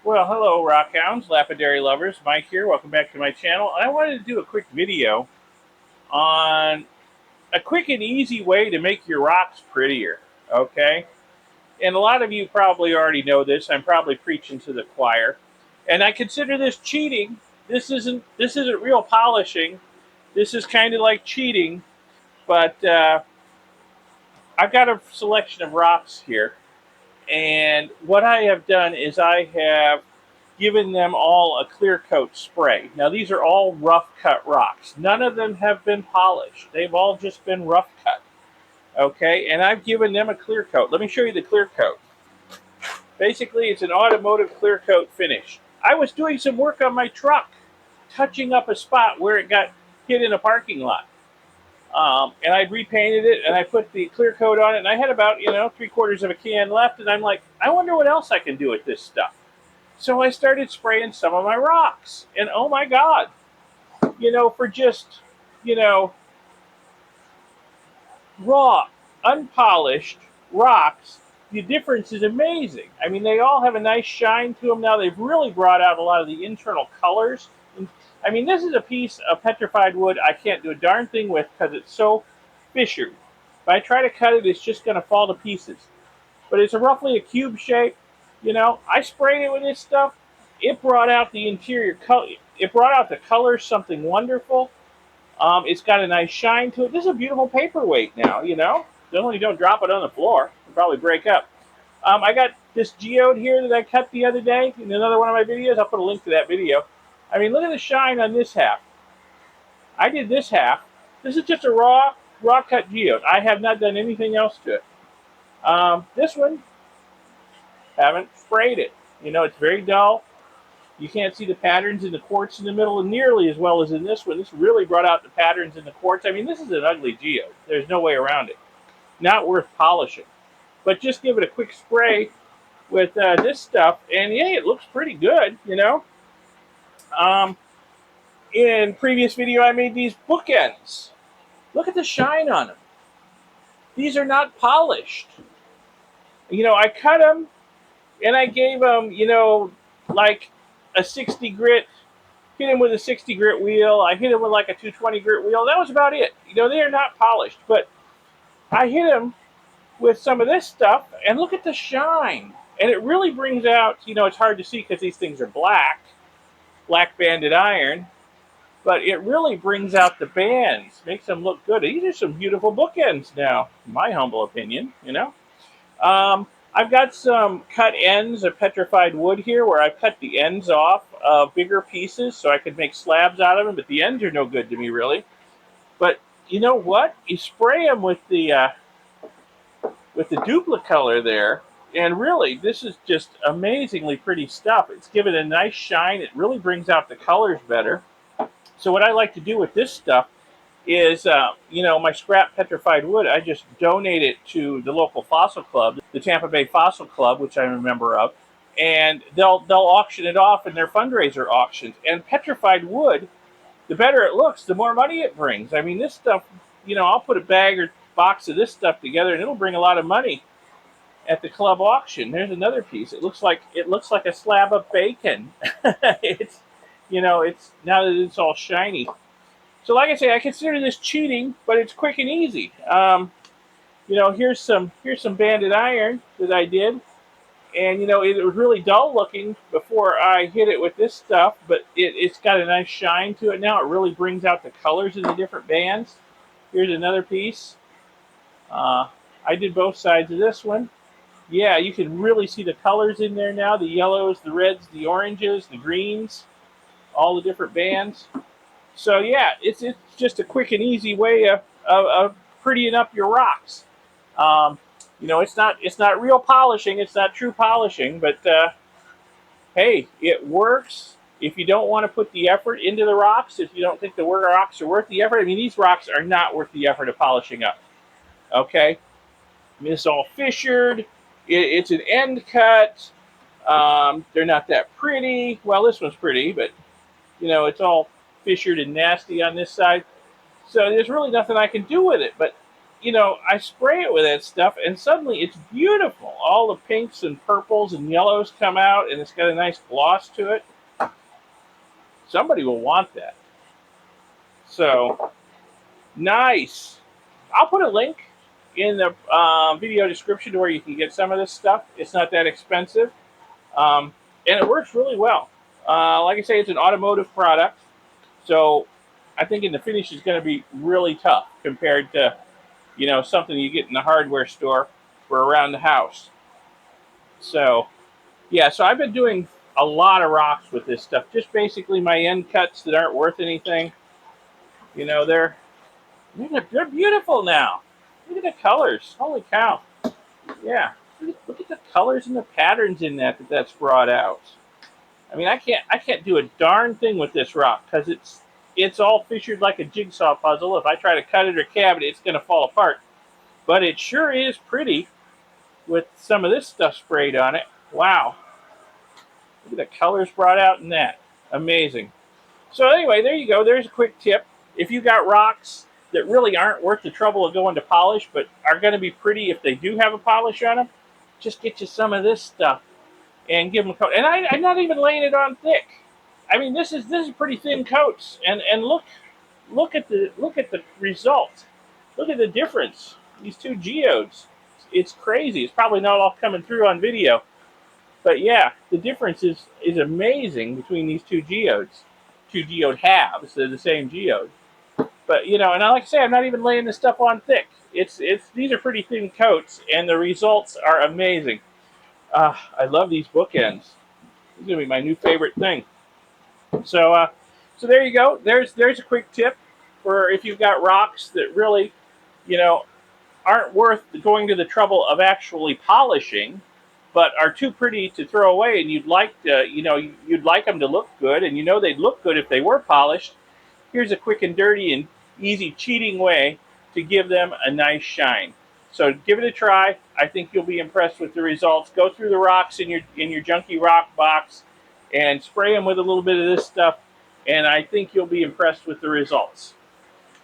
Well, hello, rock hounds, lapidary lovers. Mike here. Welcome back to my channel. I wanted to do a quick video on a quick and easy way to make your rocks prettier. Okay, and a lot of you probably already know this. I'm probably preaching to the choir, and I consider this cheating. This isn't real polishing. This is kind of like cheating. But I've got a selection of rocks here, and what I have done is I have given them all a clear coat spray. Now, these are all rough cut rocks. None of them have been polished. They've all just been rough cut. Okay, and I've given them a clear coat. Let me show you the clear coat. Basically, it's an automotive clear coat finish. I was doing some work on my truck, touching up a spot where it got hit in a parking lot. And I'd repainted it and I put the clear coat on it, and I had about, 3/4 of a can left, and I'm like, I wonder what else I can do with this stuff. So I started spraying some of my rocks, and oh my God, for just, you know, raw, unpolished rocks, the difference is amazing. I mean, they all have a nice shine to them now. They've really brought out a lot of the internal colors. I mean, this is a piece of petrified wood I can't do a darn thing with because it's so fissured. If I try to cut it, it's just going to fall to pieces. But it's roughly a cube shape. I sprayed it with this stuff. It brought out the interior color. It brought out the colors, something wonderful. It's got a nice shine to it. This is a beautiful paperweight now. Only don't drop it on the floor. It'll probably break up. I got this geode here that I cut the other day in another one of my videos. I'll put a link to that video. I mean, look at the shine on this half. I did this half. This is just a raw cut geode. I have not done anything else to it. This one, haven't sprayed it. It's very dull. You can't see the patterns in the quartz in the middle nearly as well as in this one. This really brought out the patterns in the quartz. I mean, this is an ugly geode. There's no way around it. Not worth polishing. But just give it a quick spray with this stuff, and yeah, it looks pretty good. Um, in previous video, I made these bookends. Look at the shine on them. These are not polished. I cut them, and I gave them, like a 60 grit, hit him with a 60 grit wheel. I hit him with like a 220 grit wheel. That was about it. They are not polished, but I hit him with some of this stuff, and look at the shine. And it really brings out, it's hard to see because these things are black banded iron, but it really brings out the bands, makes them look good. These are some beautiful bookends now, in my humble opinion. I've got some cut ends of petrified wood here where I've cut the ends off of bigger pieces so I could make slabs out of them, but the ends are no good to me, really. But you know what? You spray them with the duplicolor there, and really, this is just amazingly pretty stuff. It's given a nice shine. It really brings out the colors better. So what I like to do with this stuff is, my scrap petrified wood, I just donate it to the local fossil club, the Tampa Bay Fossil Club, which I'm a member of, and they'll auction it off in their fundraiser auctions. And petrified wood, the better it looks, the more money it brings. I mean, this stuff, I'll put a bag or box of this stuff together, and it'll bring a lot of money at the club auction. There's another piece. It looks like a slab of bacon. It's now that it's all shiny. So, like I say, I consider this cheating, but it's quick and easy. Here's some banded iron that I did, and it was really dull looking before I hit it with this stuff, but it's got a nice shine to it now. It really brings out the colors in the different bands. Here's another piece. I did both sides of this one. Yeah, you can really see the colors in there now: the yellows, the reds, the oranges, the greens, all the different bands. So yeah, it's just a quick and easy way of prettying up your rocks. It's not real polishing. It's not true polishing, but hey, it works. If you don't want to put the effort into the rocks, if you don't think the rocks are worth the effort, I mean, these rocks are not worth the effort of polishing up. Okay, I mean, it's all fissured. It's an end cut. They're not that pretty. Well, this one's pretty, but it's all fissured and nasty on this side. So there's really nothing I can do with it. But you know, I spray it with that stuff, and suddenly it's beautiful. All the pinks and purples and yellows come out, and it's got a nice gloss to it. Somebody will want that. So, nice. I'll put a link in the video description to where you can get some of this stuff. It's not that expensive, and it works really well. Like I say, it's an automotive product, so I think in the finish is going to be really tough compared to, you know, something you get in the hardware store for around the house. So, yeah, so I've been doing a lot of rocks with this stuff. Just basically my end cuts that aren't worth anything. You know, they're beautiful now. Look at the colors. Holy cow. Yeah. Look at the colors and the patterns in that's brought out. I mean, I can't do a darn thing with this rock because it's all fissured like a jigsaw puzzle. If I try to cut it or cabinet, it's going to fall apart. But it sure is pretty with some of this stuff sprayed on it. Wow. Look at the colors brought out in that. Amazing. So anyway, there you go. There's a quick tip. If you got rocks that really aren't worth the trouble of going to polish, but are going to be pretty if they do have a polish on them, just get you some of this stuff and give them a coat. And I'm not even laying it on thick. I mean, this is pretty thin coats, and look at the result. Look at the difference. These two geodes. It's crazy. It's probably not all coming through on video, but yeah, the difference is amazing between these two geodes. Two geode halves. They're the same geode. But you know, and like I say, I'm not even laying this stuff on thick. It's these are pretty thin coats, and the results are amazing. I love these bookends. This is gonna be my new favorite thing. So there you go. There's a quick tip for if you've got rocks that really, you know, aren't worth going to the trouble of actually polishing, but are too pretty to throw away, and you'd like to, you know, you'd like them to look good, and you know they'd look good if they were polished. Here's a quick and dirty and easy cheating way to give them a nice shine. So give it a try. I think you'll be impressed with the results. Go through the rocks in your junky rock box and spray them with a little bit of this stuff, and I think you'll be impressed with the results.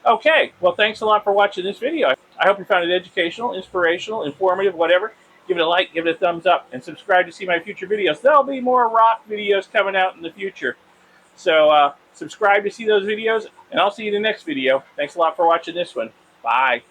Okay, well, thanks a lot for watching this video. I hope you found it educational, inspirational, informative, whatever. Give it a like, give it a thumbs up, and subscribe to see my future videos. There'll be more rock videos coming out in the future. So subscribe to see those videos, and I'll see you in the next video. Thanks a lot for watching this one. Bye.